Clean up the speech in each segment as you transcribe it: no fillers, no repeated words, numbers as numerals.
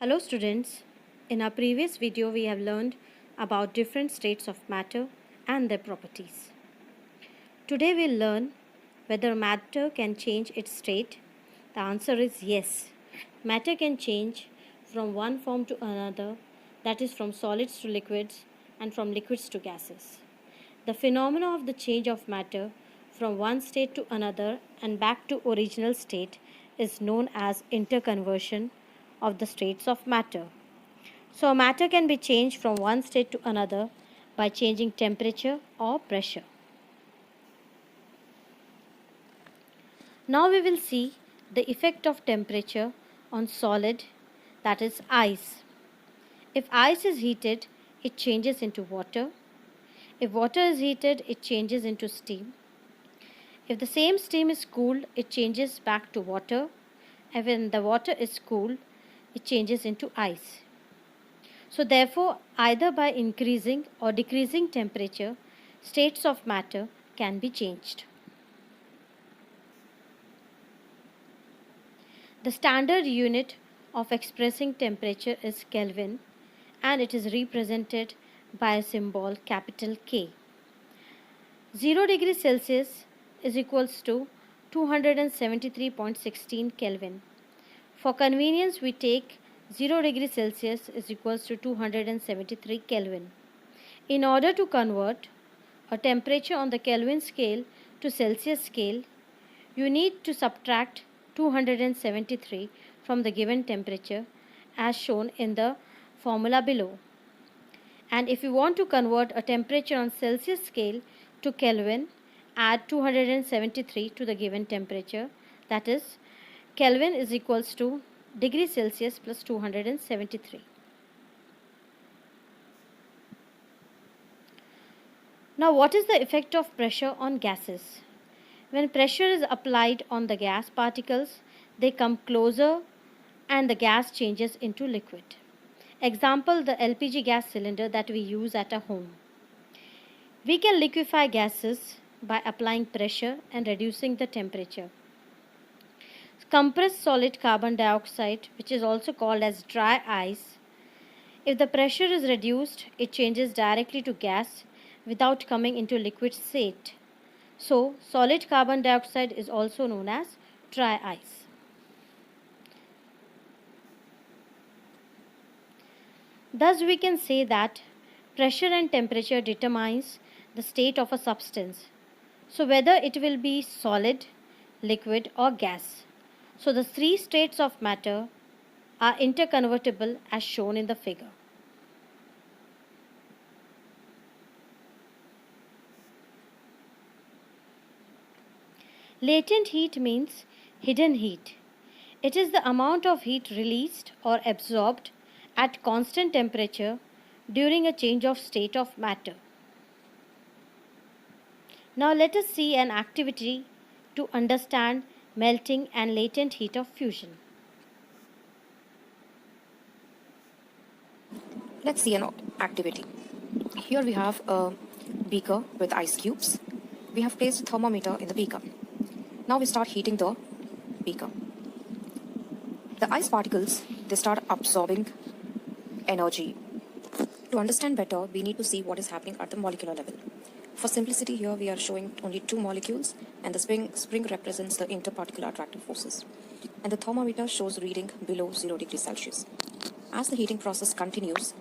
Hello students, in our previous video we have learned about different states of matter and their properties. Today we'll learn whether matter can change its state. The answer is yes. Matter can change from one form to another, that is from solids to liquids and from liquids to gases. The phenomena of the change of matter from one state to another and back to original state is known as interconversion of the states of matter. So, matter can be changed from one state to another by changing temperature or pressure. Now, we will see the effect of temperature on solid, that is, ice. If ice is heated, it changes into water. If water is heated, it changes into steam. If the same steam is cooled, it changes back to water. And when the water is cooled, it changes into ice. So, therefore, either by increasing or decreasing temperature, states of matter can be changed. The standard unit of expressing temperature is Kelvin, and it is represented by a symbol capital K. 0 degrees Celsius is equals to 273.16 Kelvin. For convenience, we take 0 degrees Celsius is equals to 273 Kelvin. In order to convert a temperature on the Kelvin scale to Celsius scale, you need to subtract 273 from the given temperature as shown in the formula below. And if you want to convert a temperature on Celsius scale to Kelvin, add 273 to the given temperature, that is Kelvin is equals to degree Celsius plus 273. Now, what is the effect of pressure on gases? When pressure is applied on the gas particles, they come closer and the gas changes into liquid. Example, the LPG gas cylinder that we use at a home. We can liquefy gases by applying pressure and reducing the temperature. Compressed solid carbon dioxide, which is also called as dry ice, if the pressure is reduced, it changes directly to gas without coming into liquid state. So, solid carbon dioxide is also known as dry ice. Thus, we can say that pressure and temperature determines the state of a substance. So, whether it will be solid, liquid or gas. So, the three states of matter are interconvertible as shown in the figure. Latent heat means hidden heat. It is the amount of heat released or absorbed at constant temperature during a change of state of matter. Now let us see an activity to understand melting and latent heat of fusion. Let's see an activity. Here we have a beaker with ice cubes. We have placed a thermometer in the beaker. Now we start heating the beaker. The ice particles, they start absorbing energy. To understand better, we need to see what is happening at the molecular level. For simplicity, here we are showing only two molecules, and the spring represents the interparticular attractive forces. And the thermometer shows reading below 0 degrees Celsius. As the heating process continues,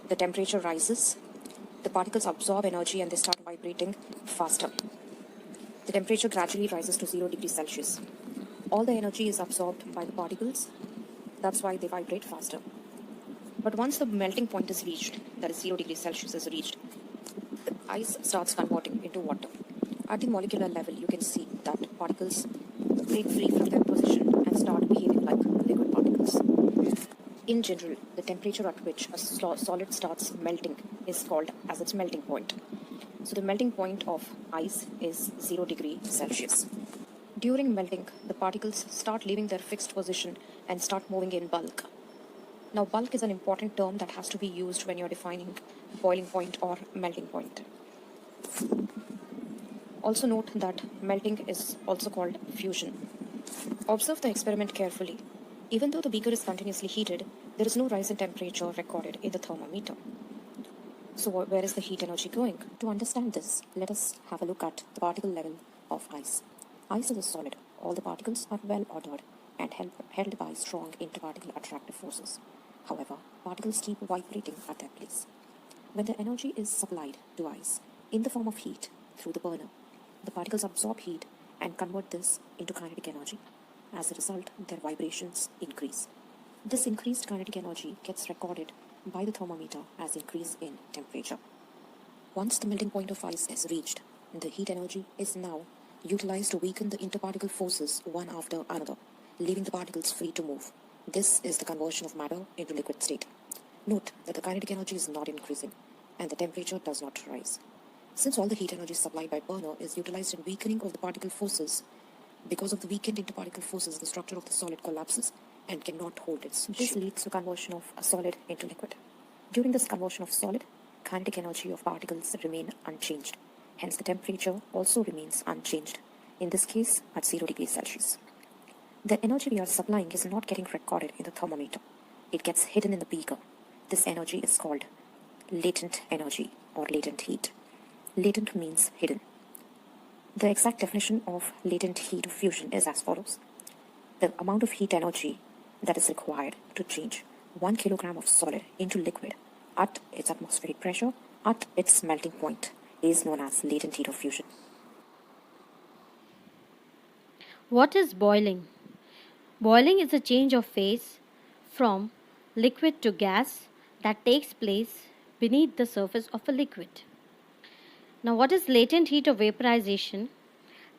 the temperature rises, the particles absorb energy and they start vibrating faster. The temperature gradually rises to 0 degrees Celsius. All the energy is absorbed by the particles, that's why they vibrate faster. But once the melting point is reached, that is 0 degrees Celsius is reached, the ice starts converting into water. At the molecular level, you can see that particles break free from their position and start behaving like liquid particles. In general, the temperature at which a solid starts melting is called as its melting point. So the melting point of ice is 0 degrees Celsius. During melting, the particles start leaving their fixed position and start moving in bulk. Now, bulk is an important term that has to be used when you're defining boiling point or melting point. Also note that melting is also called fusion. Observe the experiment carefully. Even though the beaker is continuously heated, There is no rise in temperature recorded in the thermometer. So where is the heat energy going? To understand this, let us have a look at the particle level of ice. Ice is a solid. All the particles are well ordered and held by strong interparticle attractive forces. However, particles keep vibrating at their place. When the energy is supplied to ice in the form of heat through the burner, the particles absorb heat and convert this into kinetic energy. As a result, their vibrations increase. This increased kinetic energy gets recorded by the thermometer as increase in temperature. Once the melting point of ice is reached, the heat energy is now utilized to weaken the interparticle forces one after another, leaving the particles free to move. This is the conversion of matter into liquid state. Note that the kinetic energy is not increasing and the temperature does not rise. Since all the heat energy supplied by burner is utilized in weakening of the particle forces, because of the weakened interparticle forces, the structure of the solid collapses and cannot hold its shape. This leads to conversion of a solid into liquid. During this conversion of solid, kinetic energy of particles remain unchanged. Hence, the temperature also remains unchanged, in this case at 0 degrees Celsius. The energy we are supplying is not getting recorded in the thermometer. It gets hidden in the beaker. This energy is called latent energy or latent heat. Latent means hidden. The exact definition of latent heat of fusion is as follows. The amount of heat energy that is required to change 1 kilogram of solid into liquid at its atmospheric pressure at its melting point is known as latent heat of fusion. What is boiling? Boiling is a change of phase from liquid to gas that takes place beneath the surface of a liquid. Now, what is latent heat of vaporization?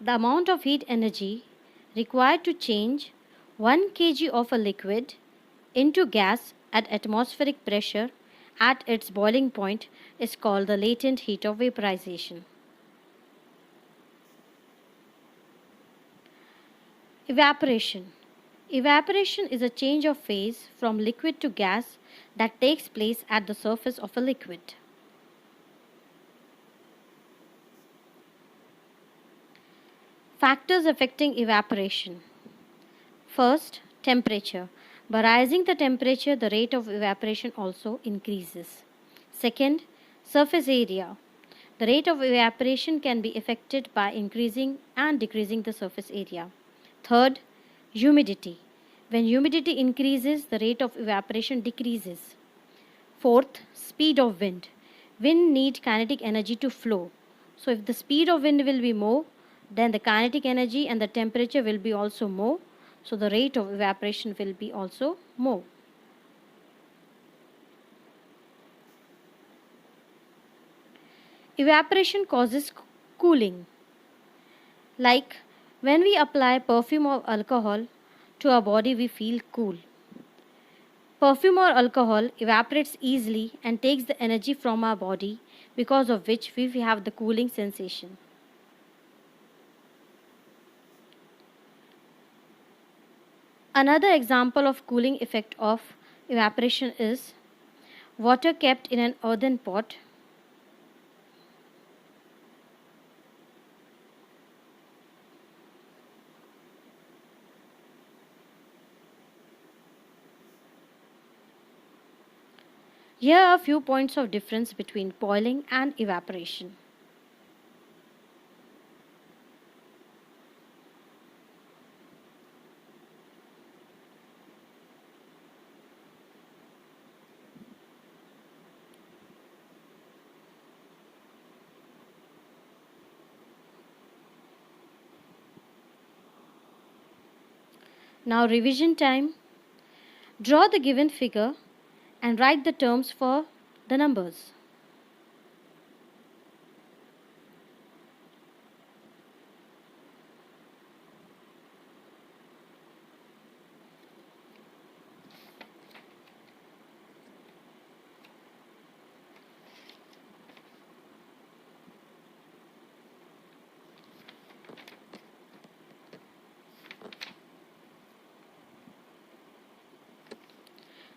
The amount of heat energy required to change 1 kg of a liquid into gas at atmospheric pressure at its boiling point is called the latent heat of vaporization. Evaporation. Evaporation is a change of phase from liquid to gas that takes place at the surface of a liquid. Factors affecting evaporation. First, temperature. By rising the temperature, the rate of evaporation also increases. Second, surface area. The rate of evaporation can be affected by increasing and decreasing the surface area. Third, humidity. When humidity increases, the rate of evaporation decreases. Fourth, speed of wind. Wind needs kinetic energy to flow. So if the speed of wind will be more, then the kinetic energy and the temperature will be also more. So the rate of evaporation will be also more. Evaporation causes cooling. Like when we apply perfume or alcohol to our body, we feel cool. Perfume or alcohol evaporates easily and takes the energy from our body, because of which we have the cooling sensation. Another example of cooling effect of evaporation is water kept in an earthen pot. Here are a few points of difference between boiling and evaporation. Now revision time. Draw the given figure and write the terms for the numbers.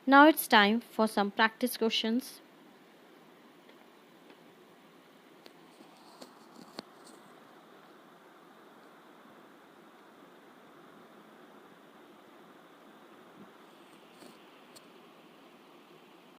Now it's time for some practice questions.